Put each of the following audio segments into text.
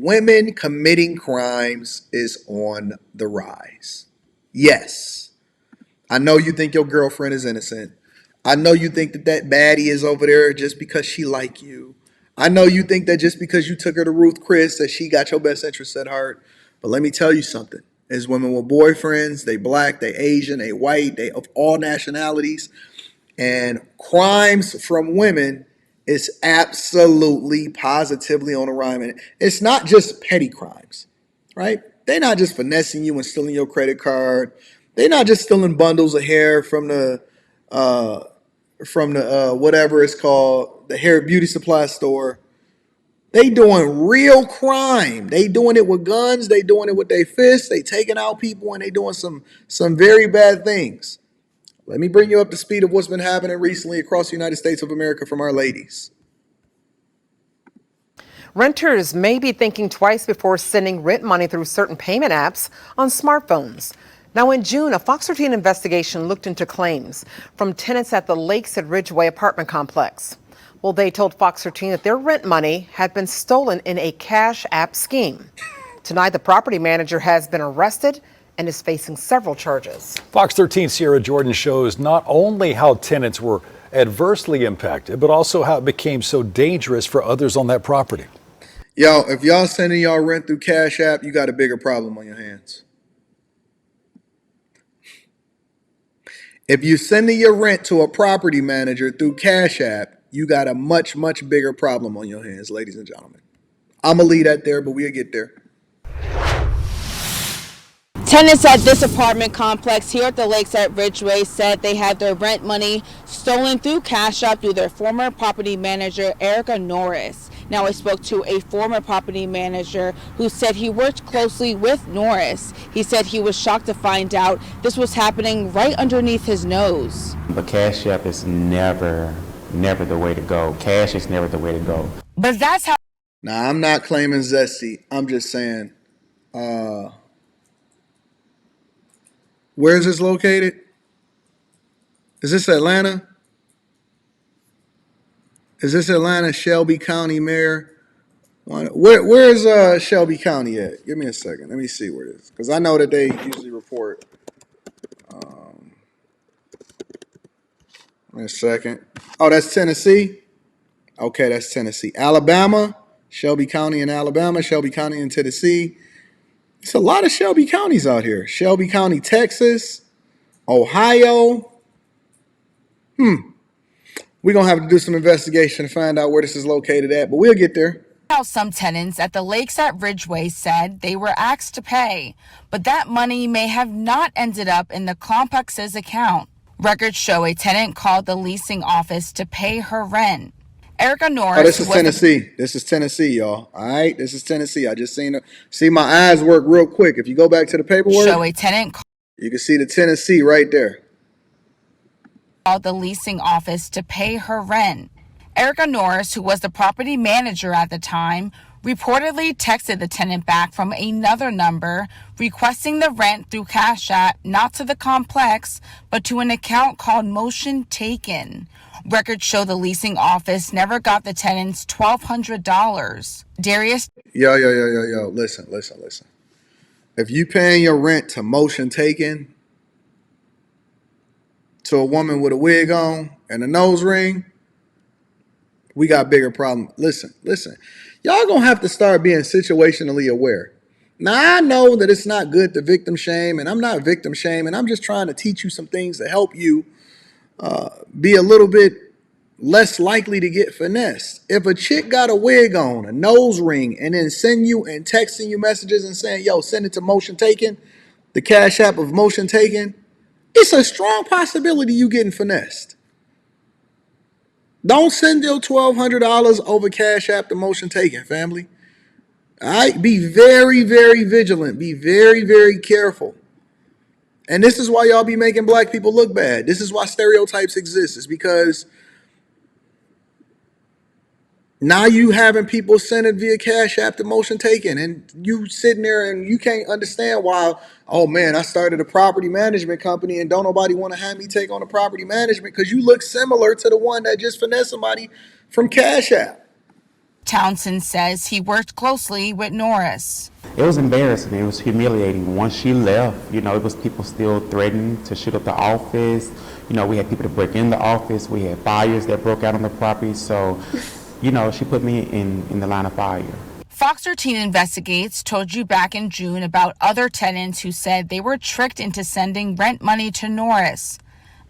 women committing crimes is on the rise. Yes, I know you think your girlfriend is innocent. I know you think that that baddie is over there just because she like you. I know you think that just because you took her to Ruth Chris that she got your best interest at heart. But let me tell you something. There's women with boyfriends, they black, they Asian, they white, they of all nationalities. And crimes from women is absolutely positively on the rise. And it's not just petty crimes, right? They're not just finessing you and stealing your credit card. They're not just stealing bundles of hair uh, from the whatever it's called, the hair beauty supply store. They doing real crime. They doing it with guns. They doing it with their fists. They taking out people and they doing some very bad things. Let me bring you up to speed of what's been happening recently across the United States of America from our ladies. Renters may be thinking twice before sending rent money through certain payment apps on smartphones. Now, in June, a Fox 13 investigation looked into claims from tenants at the Lakes at Ridgeway apartment complex. Well, they told Fox 13 that their rent money had been stolen in a Cash App scheme. Tonight, the property manager has been arrested and is facing several charges. Fox 13 Sierra Jordan shows not only how tenants were adversely impacted, but also how it became so dangerous for others on that property. Yo, if y'all sending y'all rent through Cash App, you got a bigger problem on your hands. If you're sending your rent to a property manager through Cash App, you got a much, much bigger problem on your hands, ladies and gentlemen. I'm going to leave that there, but we'll get there. Tenants at this apartment complex here at the Lakes at Ridgeway said they had their rent money stolen through Cash App through their former property manager, Erica Norris. Now, I spoke to a former property manager who said he worked closely with Norris. He said he was shocked to find out this was happening right underneath his nose. But Cash App is never the way to go. Cash is never the way to go. But that's how. Now, I'm not claiming zesty. I'm just saying, where is this located? Is this Atlanta? Is this Atlanta? Shelby County Mayor? Where's Shelby County at? Give me a second. Let me see where it is. Because I know that they usually report. Wait a second. Oh, that's Tennessee? Okay, that's Tennessee. Alabama, Shelby County in Alabama, Shelby County in Tennessee. It's a lot of Shelby counties out here. Shelby County, Texas, Ohio. We're going to have to do some investigation to find out where this is located at, but we'll get there. How some tenants at the Lakes at Ridgeway said they were asked to pay, but that money may have not ended up in the complex's account. Records show a tenant called the leasing office to pay her rent. Erica Norris. Oh, this is Tennessee. This is Tennessee, y'all. All right, this is Tennessee. I just see my eyes work real quick. If you go back to the paperwork, show a tenant. You can see the Tennessee right there. Called the leasing office to pay her rent. Erica Norris, who was the property manager at the time, reportedly texted the tenant back from another number requesting the rent through Cash App, not to the complex, but to an account called Motion Taken. Records show the leasing office never got the tenants $1,200. Darius. Yo. Listen. If you paying your rent to Motion Taken, to a woman with a wig on and a nose ring, we got bigger problems. Listen. Y'all gonna have to start being situationally aware. Now, I know that it's not good to victim shame, and I'm not victim shaming. I'm just trying to teach you some things to help you be a little bit less likely to get finessed. If a chick got a wig on, a nose ring, and then send you and texting you messages and saying, yo, send it to Motion Taken, the Cash App of Motion Taken, it's a strong possibility you getting finessed. Don't send your $1,200 over Cash App to Motion Taken, family. All right, be very, very vigilant. Be very, very careful. And this is why y'all be making black people look bad. This is why stereotypes exist. It's because now you having people send it via Cash App to Motion Taken, and you sitting there and you can't understand why, oh man, I started a property management company and don't nobody want to have me take on the property management because you look similar to the one that just finessed somebody from Cash App. Townsend says he worked closely with Norris. It was embarrassing. It was humiliating. Once she left, it was people still threatening to shoot up the office. We had people to break in the office. We had fires that broke out on the property. So, she put me in the line of fire. Fox 13 Investigates told you back in June about other tenants who said they were tricked into sending rent money to Norris.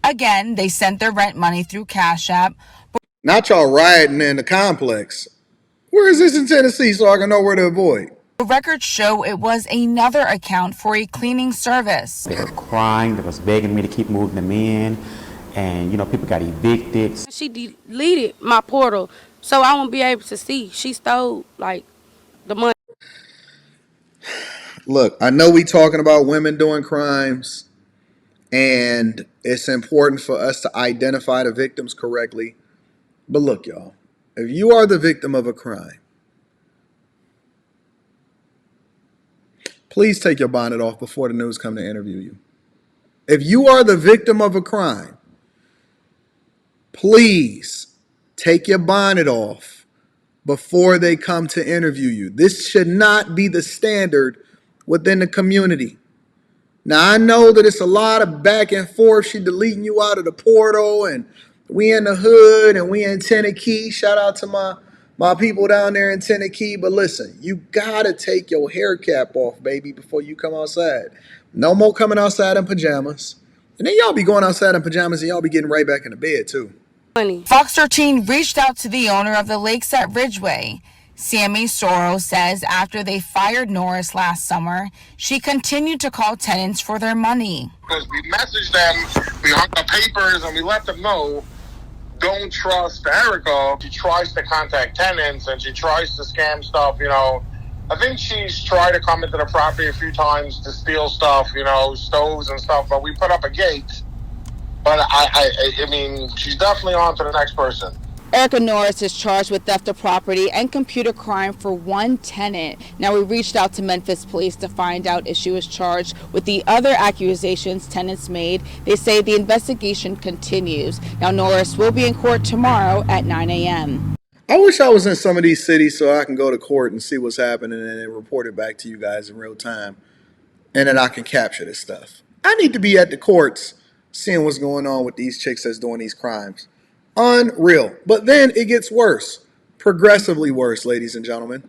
Again, they sent their rent money through Cashapp. Not y'all rioting in the complex. Where is this in Tennessee so I can know where to avoid? The records show it was another account for a cleaning service. They were crying. They was begging me to keep moving them in. And, people got evicted. She deleted my portal, so I won't be able to see. She stole, the money. Look, I know we talking about women doing crimes, and it's important for us to identify the victims correctly. But look, y'all, if you are the victim of a crime, please take your bonnet off before the news come to interview you. If you are the victim of a crime, please take your bonnet off before they come to interview you. This should not be the standard within the community. Now, I know that it's a lot of back and forth. She deleting you out of the portal, and we in the hood, and we in Tennessee. Shout out to my people down there in Tennessee. But listen, you got to take your hair cap off, baby, before you come outside. No more coming outside in pajamas. And then y'all be going outside in pajamas, and y'all be getting right back in the bed, too. Fox 13 reached out to the owner of the Lakes at Ridgeway. Sammy Sorrow says after they fired Norris last summer, she continued to call tenants for their money. Because we messaged them, we hung up papers, and we let them know, don't trust Erica. She tries to contact tenants, and she tries to scam stuff, I think she's tried to come into the property a few times to steal stuff, stoves and stuff, but we put up a gate. But I mean, she's definitely on to the next person. Erica Norris is charged with theft of property and computer crime for one tenant. Now, we reached out to Memphis police to find out if she was charged with the other accusations tenants made. They say the investigation continues. Now, Norris will be in court tomorrow at 9 a.m. I wish I was in some of these cities so I can go to court and see what's happening and then report it back to you guys in real time. And then I can capture this stuff. I need to be at the courts seeing what's going on with these chicks that's doing these crimes. Unreal. But then it gets worse. Progressively worse, ladies and gentlemen.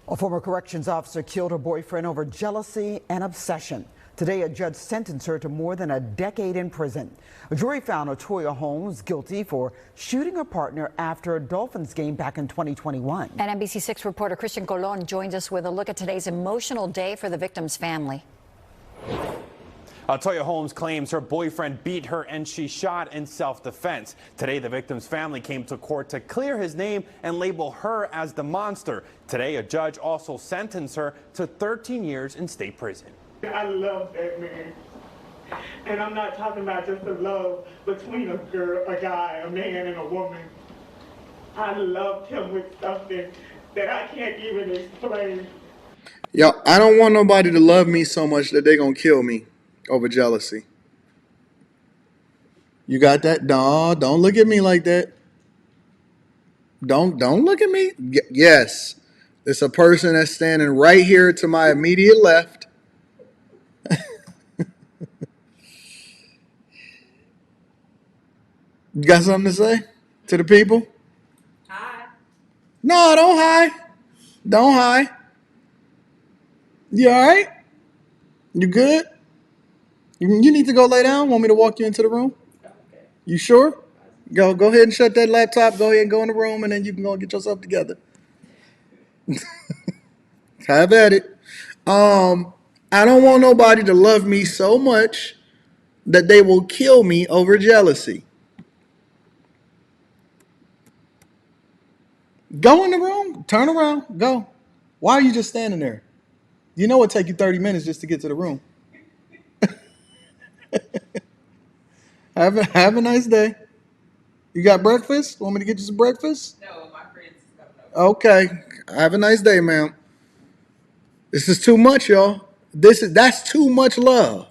A former corrections officer killed her boyfriend over jealousy and obsession. Today, a judge sentenced her to more than a decade in prison. A jury found Toya Holmes guilty for shooting her partner after a Dolphins game back in 2021. And NBC6 reporter Christian Colon joins us with a look at today's emotional day for the victim's family. Toya Holmes claims her boyfriend beat her and she shot in self-defense. Today, the victim's family came to court to clear his name and label her as the monster. Today, a judge also sentenced her to 13 years in state prison. I love that man. And I'm not talking about just the love between a guy, a man, and a woman. I loved him with something that I can't even explain. Yo, I don't want nobody to love me so much that they're going to kill me over jealousy. You got that? No, don't look at me like that. Don't look at me. Yes, it's a person that's standing right here to my immediate left. You got something to say to the people? Hi. No, don't hi. Don't hi. You all right? You good? You need to go lay down? Want me to walk you into the room? You sure? Go ahead and shut that laptop. Go ahead and go in the room, and then you can go and get yourself together. Have at it. I don't want nobody to love me so much that they will kill me over jealousy. Go in the room. Turn around. Go. Why are you just standing there? You know it take you 30 minutes just to get to the room. Have a nice day. You got breakfast? Want me to get you some breakfast? No, my friend's coming over. Okay. Have a nice day, ma'am. This is too much, y'all. That's too much love.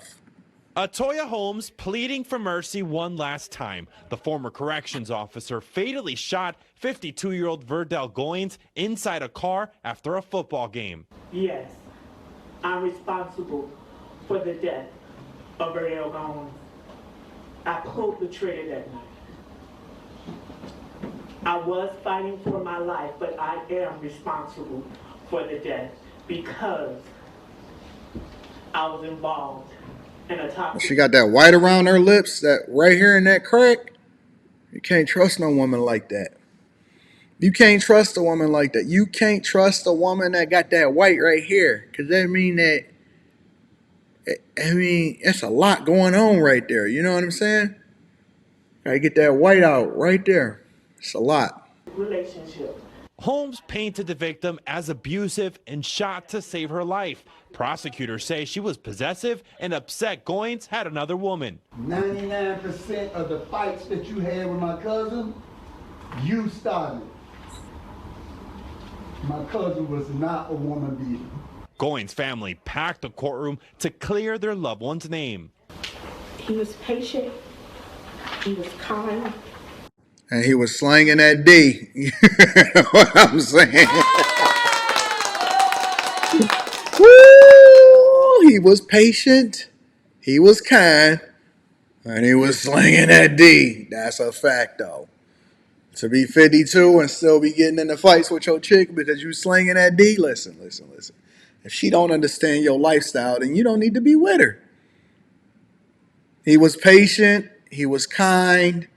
Toya Holmes pleading for mercy one last time. The former corrections officer fatally shot 52-year-old Verdell Goins inside a car after a football game. Yes, I'm responsible for the death of Verdell Goins. I pulled the trigger that night. I was fighting for my life, but I am responsible for the death because I was involved in a toxic. She got that white around her lips, that right here in that crack. You can't trust no woman like that. You can't trust a woman like that. You can't trust a woman that got that white right here. Because that mean that, it's a lot going on right there. You know what I'm saying? Gotta get that white out right there. It's a lot. Relationship. Holmes painted the victim as abusive and shot to save her life. Prosecutors say she was possessive and upset Goins had another woman. 99% of the fights that you had with my cousin, you started. My cousin was not a woman beater. Goins' family packed the courtroom to clear their loved one's name. He was patient. He was kind. And he was slanging that D. You know what I'm saying? Woo! He was patient. He was kind. And he was slinging that D. That's a fact, though. To be 52 and still be getting into fights with your chick because you slinging that D, listen. If she don't understand your lifestyle, then you don't need to be with her. He was patient, he was kind,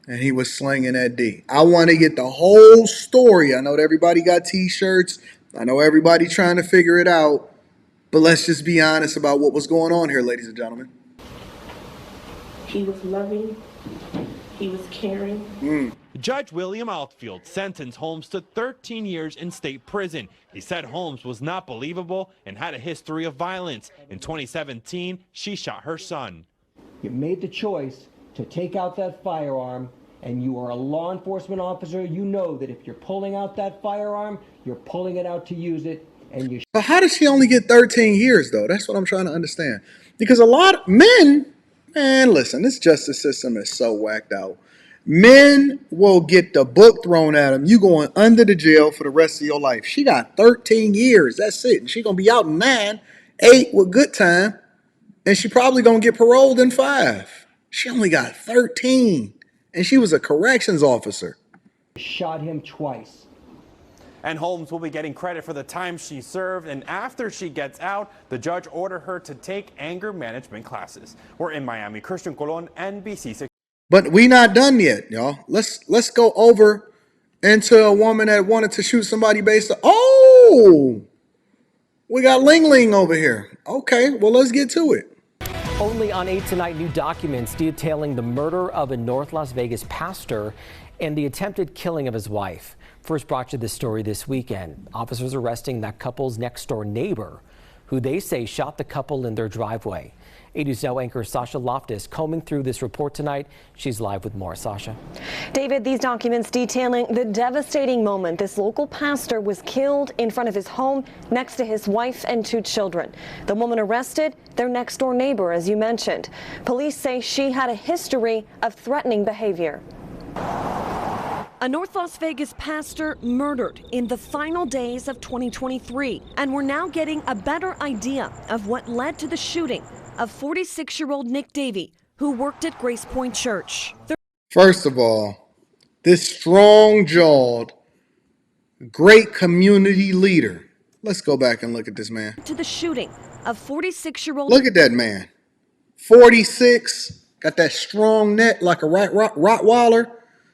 and he was slinging that D. I want to get the whole story. I know that everybody got t-shirts. I know everybody trying to figure it out. But let's just be honest about what was going on here, ladies and gentlemen. He was loving. He was caring. Judge William Altfield sentenced Holmes to 13 years in state prison. He said Holmes was not believable and had a history of violence. In 2017, she shot her son. You made the choice to take out that firearm, and you are a law enforcement officer. You know that if you're pulling out that firearm, you're pulling it out to use it, and you. But how does she only get 13 years, though? That's what I'm trying to understand. Because a lot of men, man, listen, this justice system is so whacked out. Men will get the book thrown at them. You going under the jail for the rest of your life. She got 13 years. That's it. And she going to be out in 9, 8 with good time. And she probably going to get paroled in 5. She only got 13. And she was a corrections officer. Shot him twice. And Holmes will be getting credit for the time she served. And after she gets out, the judge ordered her to take anger management classes. We're in Miami. Christian Colon, NBC 6. But we not done yet, y'all. Let's go over into a woman that wanted to shoot somebody based on. Oh, we got Ling Ling over here. Okay, well, let's get to it. Only on 8 tonight, new documents detailing the murder of a North Las Vegas pastor and the attempted killing of his wife. First brought you this story this weekend. Officers arresting that couple's next door neighbor, who they say shot the couple in their driveway. 8 News Now anchor Sasha Loftus combing through this report tonight. She's live with more. Sasha. David, these documents detailing the devastating moment this local pastor was killed in front of his home next to his wife and 2 children. The woman arrested, their next door neighbor, as you mentioned. Police say she had a history of threatening behavior. A North Las Vegas pastor murdered in the final days of 2023. And we're now getting a better idea of what led to the shooting of 46-year-old Nick Davey, who worked at Grace Point Church. First of all, this strong-jawed, great community leader. Let's go back and look at this man. To the shooting of 46-year-old. Look at that man. 46, got that strong neck like a Rottweiler,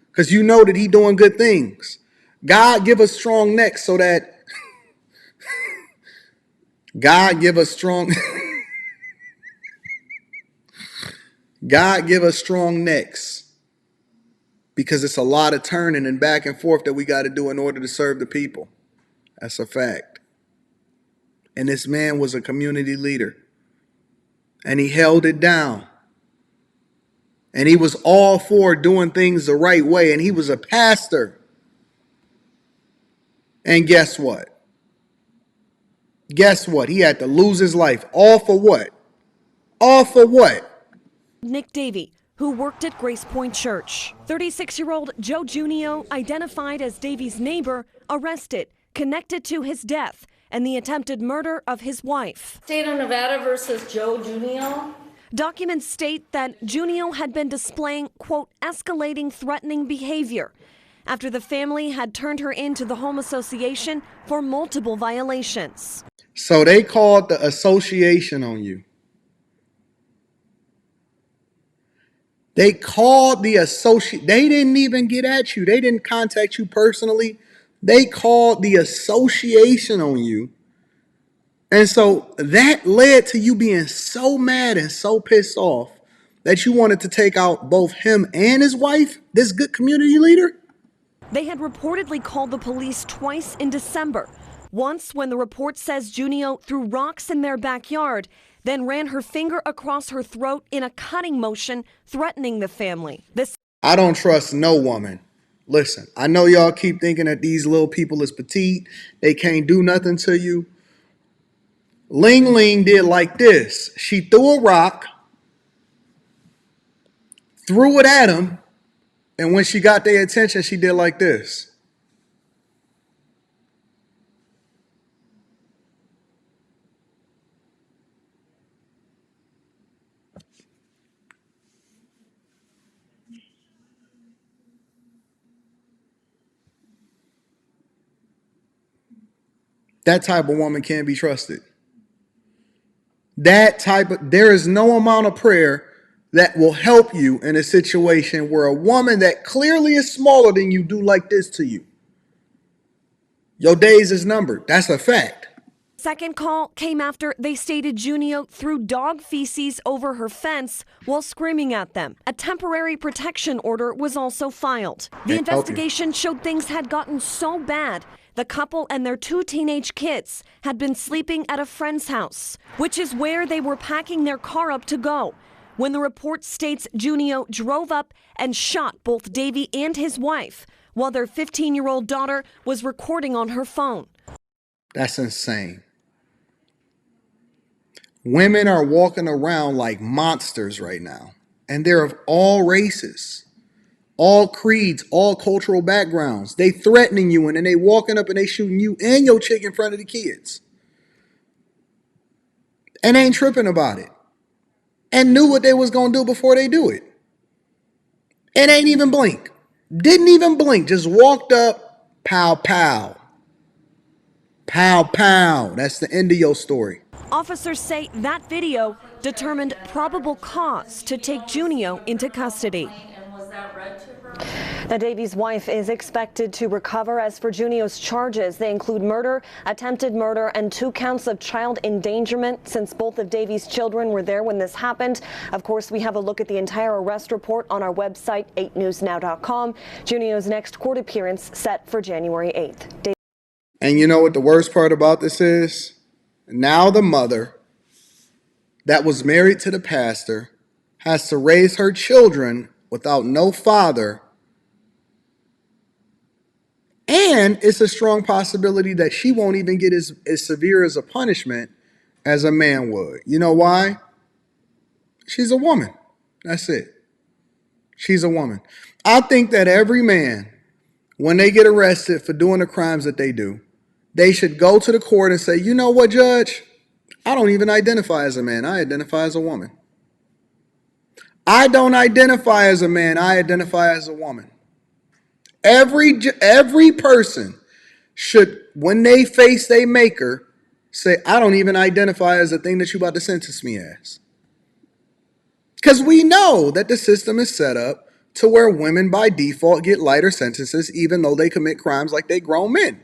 because you know that he doing good things. God give us strong necks so that God give us strong God give us strong necks, because it's a lot of turning and back and forth that we got to do in order to serve the people. That's a fact. And this man was a community leader, and he held it down. And he was all for doing things the right way, and he was a pastor. And guess what? Guess what? He had to lose his life. All for what? All for what? Nick Davey, who worked at Grace Point Church. 36-year-old Joe Junio, identified as Davey's neighbor, arrested, connected to his death and the attempted murder of his wife. State of Nevada versus Joe Junio. Documents state that Junio had been displaying, quote, escalating threatening behavior after the family had turned her into the home association for multiple violations. So they called the association on you. They called the associate. They didn't even get at you. They didn't contact you personally. They called the association on you. And so that led to you being so mad and so pissed off that you wanted to take out both him and his wife, this good community leader? They had reportedly called the police twice in December. Once when the report says Junio threw rocks in their backyard, then ran her finger across her throat in a cutting motion, threatening the family. I don't trust no woman. Listen, I know y'all keep thinking that these little people is petite. They can't do nothing to you. Ling Ling did like this. She threw a rock, threw it at him, and when she got their attention, she did like this. That type of woman can't be trusted. There is no amount of prayer that will help you in a situation where a woman that clearly is smaller than you do like this to you. Your days is numbered. That's a fact. Second call came after they stated Junio threw dog feces over her fence while screaming at them. A temporary protection order was also filed. The investigation showed things had gotten so bad. The couple and their 2 teenage kids had been sleeping at a friend's house, which is where they were packing their car up to go, when the report states Junio drove up and shot both Davey and his wife while their 15-year-old daughter was recording on her phone. That's insane. Women are walking around like monsters right now, and they're of all races, all creeds, all cultural backgrounds. They threatening you, and then they walking up and they shooting you and your chick in front of the kids. And ain't tripping about it. And knew what they was going to do before they do it. And ain't even blink. Didn't even blink. Just walked up, pow, pow. Pow, pow. That's the end of your story. Officers say that video determined probable cause to take Junio into custody. Now, Davey's wife is expected to recover. As for Junio's charges, they include murder, attempted murder, and 2 counts of child endangerment, since both of Davey's children were there when this happened. Of course, we have a look at the entire arrest report on our website, 8newsnow.com. Junio's next court appearance set for January 8th. And you know what the worst part about this is? Now the mother that was married to the pastor has to raise her children without no father. And it's a strong possibility that she won't even get as severe as a punishment as a man would. You know why? She's a woman. That's it. She's a woman. I think that every man, when they get arrested for doing the crimes that they do, they should go to the court and say, you know what, Judge? I don't even identify as a man. I identify as a woman. I don't identify as a man. I identify as a woman. Every person should, when they face their maker, say, I don't even identify as the thing that you about to sentence me as. Because we know that the system is set up to where women by default get lighter sentences even though they commit crimes like they grown men.